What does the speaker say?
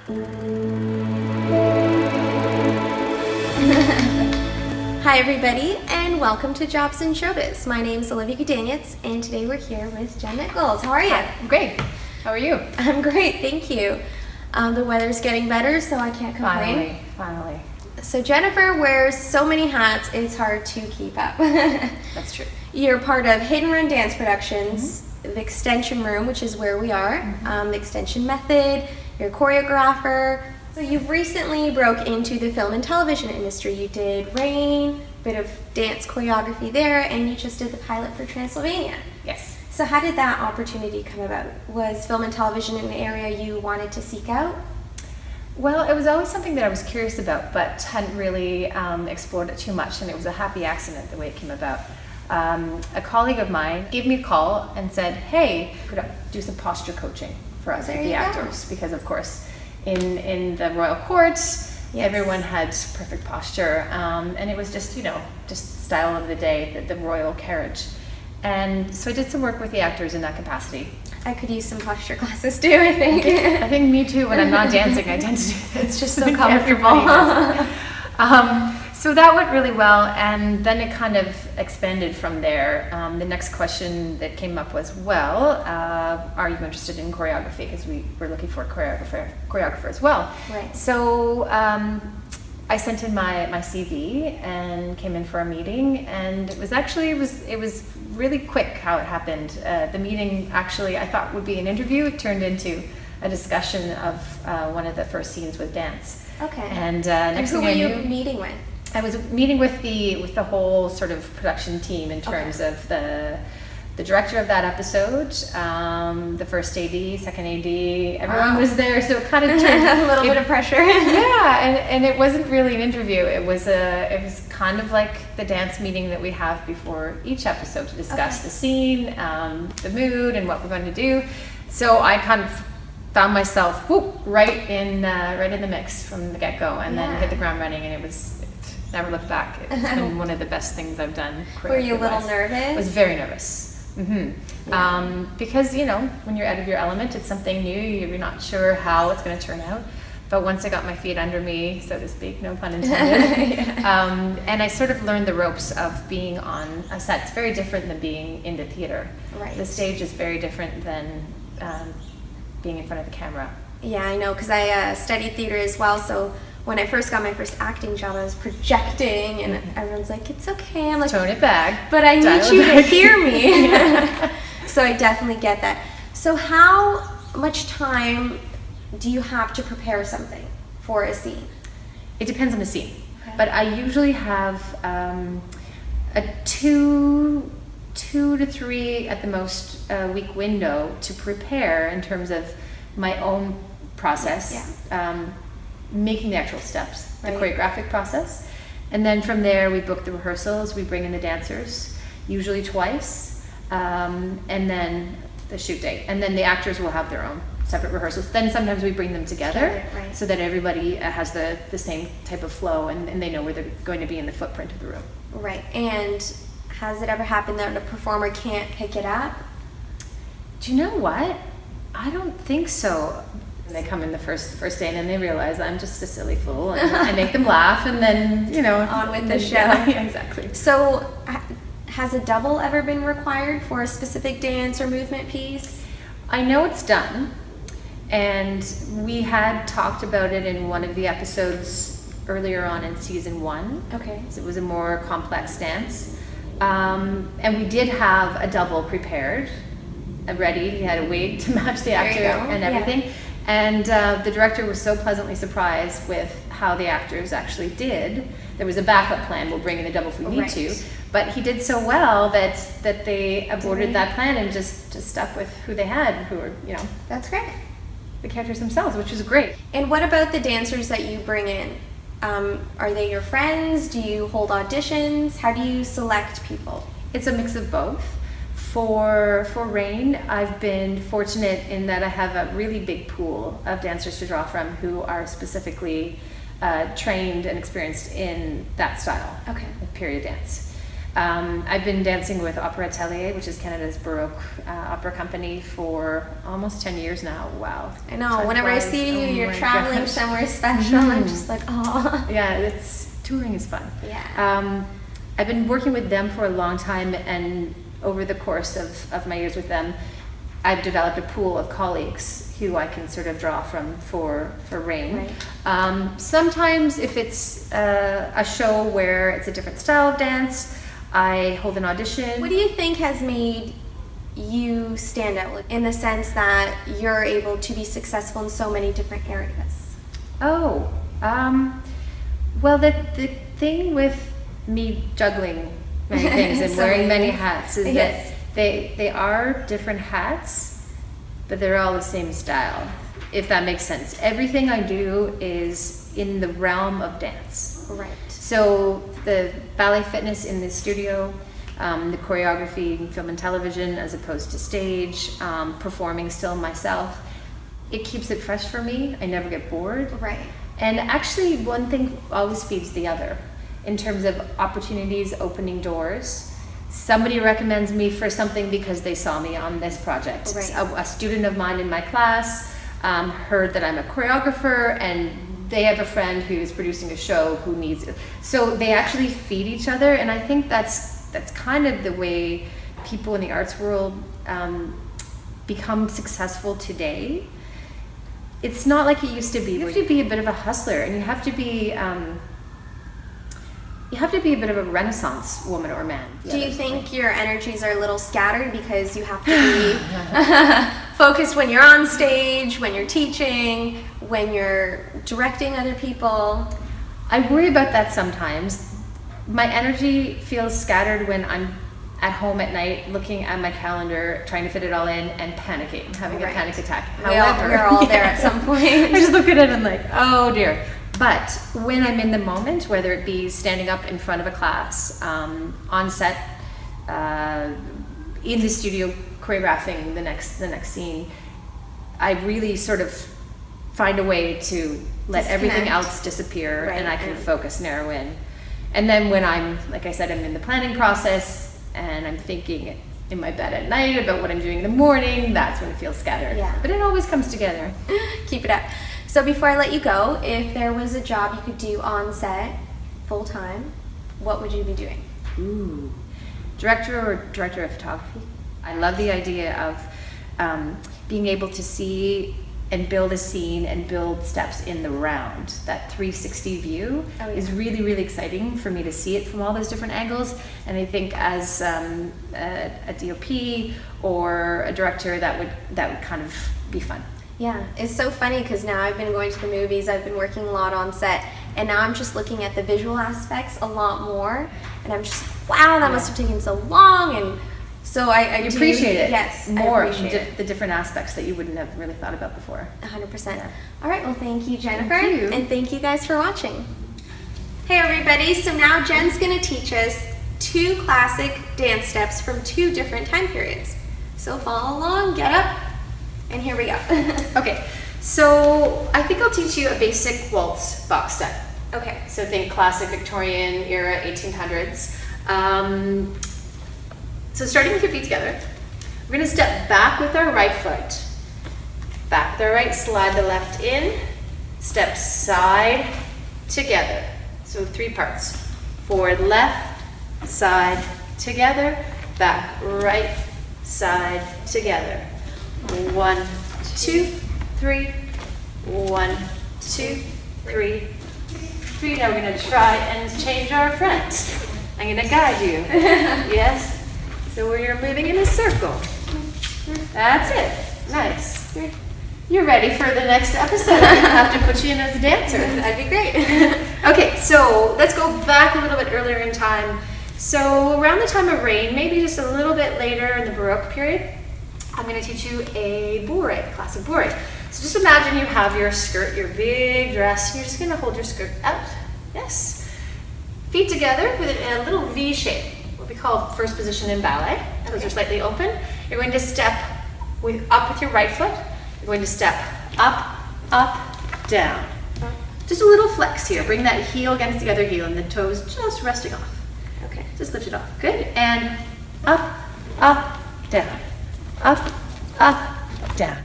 Hi everybody, and welcome to Jobs in Showbiz. My name is Olivia Gudaniec, and today we're here with Nichols. How are you? Hi, I'm great. How are you? I'm great, thank you. The weather's getting better, so I can't complain. Finally. So Jennifer wears so many hats, it's hard to keep up. That's true. You're part of Hit and Run Dance Productions, the Extension Room, which is where we are, the Extension Method, you're a choreographer. So you've recently broke into the film and television industry. You did Rain, a bit of dance choreography there, and you just did the pilot for Transylvania. Yes. So how did that opportunity come about? Was film and television an area you wanted to seek out? Well, it was always something that I was curious about, but hadn't really explored it too much, and it was a happy accident the way it came about. A colleague of mine gave me a call and said, hey, could I do some posture coaching for us with the actors? Because of course, in the royal courts, everyone had perfect posture, and it was just, just style of the day, the royal carriage. And so I did some work with the actors in that capacity. I could use some posture classes too, I think. I think me too. When I'm not dancing, I tend to do that. It's just so comfortable. So that went really well, and then it kind of expanded from there. The next question that came up was, well, are you interested in choreography? Because we were looking for a choreographer as well. Right. So I sent in my CV and came in for a meeting, and it was really quick how it happened. The meeting actually I thought would be an interview. It turned into a discussion of one of the first scenes with dance. Okay. And next who thing were I you knew, meeting with? I was meeting with the whole sort of production team in terms of the director of that episode, the first AD, second AD, everyone was there, so it kind of turned a little bit of pressure. Yeah, and it wasn't really an interview. It was kind of like the dance meeting that we have before each episode to discuss the scene, the mood, and what we're going to do. So I kind of found myself right in the mix from the get-go, and then hit the ground running, and it was never looked back. It's been one of the best things I've done. Were you a little nervous? I was very nervous. Because when you're out of your element, it's something new, you're not sure how it's going to turn out, but once I got my feet under me, so to speak, no pun intended, and I sort of learned the ropes of being on a set. It's very different than being in the theater. Right. The stage is very different than being in front of the camera. Yeah, I know, because I studied theater as well, so when I first got my first acting job, I was projecting, and everyone's like, it's okay. I'm like, tone it back. But I need you to hear me. So I definitely get that. So how much time do you have to prepare something for a scene? It depends on the scene. Okay. But I usually have a two to three at the most week window to prepare in terms of my own process. Making the actual steps, the choreographic process. And then from there, we book the rehearsals, we bring in the dancers, usually twice, and then the shoot date. And then the actors will have their own separate rehearsals. Then sometimes we bring them together so that everybody has the same type of flow, and they know where they're going to be in the footprint of the room. Right. And has it ever happened that a performer can't pick it up? Do you know what? I don't think so. They come in the first day, and then they realize I'm just a silly fool, and I make them laugh, and then on with the show. Yeah, exactly. So has a double ever been required for a specific dance or movement piece? I know it's done, and we had talked about it in one of the episodes earlier on in season 1. Okay. So it was a more complex dance, and we did have a double prepared, ready. He had a wig to match the actor and everything. Yeah. And the director was so pleasantly surprised with how the actors actually did. There was a backup plan. We'll bring in the double if we need to. But he did so well that they aborted that plan and just stuck with who they had, who were, That's great. the characters themselves, which was great. And what about the dancers that you bring in? Are they your friends? Do you hold auditions? How do you select people? It's a mix of both. For Rain, I've been fortunate in that I have a really big pool of dancers to draw from who are specifically trained and experienced in that style, okay, of period dance. I've been dancing with Opera Atelier, which is Canada's Baroque opera company, for almost 10 years now. Wow. I know. Time Whenever I flies. see you, Oh you're my traveling gosh. somewhere special. I'm just like, oh. Yeah, touring is fun. Yeah. I've been working with them for a long time, and over the course of my years with them, I've developed a pool of colleagues who I can sort of draw from for Rain. Right. Sometimes if it's a show where it's a different style of dance, I hold an audition. What do you think has made you stand out in the sense that you're able to be successful in so many different areas? Oh, well, the thing with me juggling many things and So wearing many many things. hats is Yes. that they are different hats, but they're all the same style, if that makes sense. Everything I do is in the realm of dance. Right. So the ballet fitness in the studio, the choreography in film and television as opposed to stage, performing still myself, it keeps it fresh for me. I never get bored. Right. And actually one thing always feeds the other in terms of opportunities, opening doors. Somebody recommends me for something because they saw me on this project. Right. A student of mine in my class heard that I'm a choreographer, and they have a friend who's producing a show who needs it. So they actually feed each other, and I think that's kind of the way people in the arts world become successful today. It's not like it used to be. You have to be a bit of a hustler, and you have to be a bit of a Renaissance woman or man. Do you think your energies are a little scattered because you have to be focused when you're on stage, when you're teaching, when you're directing other people? I worry about that sometimes. My energy feels scattered when I'm at home at night looking at my calendar, trying to fit it all in, and panicking, having a Right. panic attack. We're all there at some point. I just look at it and like, oh dear. But when I'm in the moment, whether it be standing up in front of a class, on set, in the studio choreographing the next scene, I really sort of find a way to let everything Disconnect. else disappear, Right, and I can and- focus, narrow in. And then when I'm, like I said, I'm in the planning process and I'm thinking in my bed at night about what I'm doing in the morning, that's when it feels scattered. Yeah. But it always comes together. Keep it up. So before I let you go, if there was a job you could do on set full time, what would you be doing? Ooh. Director of photography. I love the idea of being able to see and build a scene and build steps in the round. That 360 view is really, really exciting for me to see it from all those different angles. And I think as a DOP or a director, that would kind of be fun. Yeah, it's so funny because now I've been going to the movies, I've been working a lot on set, and now I'm just looking at the visual aspects a lot more, and I'm just, wow, that must have taken so long, and so I You do appreciate it Yes, more, I appreciate it. the different aspects that you wouldn't have really thought about before. 100%. Yeah. All right, well, thank you, Jennifer, Thank you. and thank you guys for watching. Hey, everybody, so now Jen's going to teach us 2 classic dance steps from 2 different time periods. So follow along, get up, and here we go. Okay, so I think I'll teach you a basic waltz box step. Okay. So think classic Victorian era, 1800s. So starting with your feet together, we're gonna step back with our right foot. Back with our right, slide the left in, step side, together. So 3 parts. Forward, left, side, together, back, right, side, together. 1, 2, 3, 1, 2, 3, 3. Now we're gonna try and change our front. I'm gonna guide you. Yes? So we're moving in a circle. That's it. Nice. You're ready for the next episode. I'm gonna have to put you in as a dancer. That'd be great. Okay, so let's go back a little bit earlier in time. So around the time of Rain, maybe just a little bit later in the Baroque period, I'm going to teach you a bourrée, classic bourrée. So just imagine you have your skirt, your big dress, and you're just going to hold your skirt out. Yes. Feet together with a little V shape, what we call first position in ballet. Toes are slightly open. You're going to step up with your right foot. You're going to step up, up, down. Just a little flex here. Bring that heel against the other heel and the toes just resting off. Okay. Just lift it off. Good. And up, up, down. Up, up, down.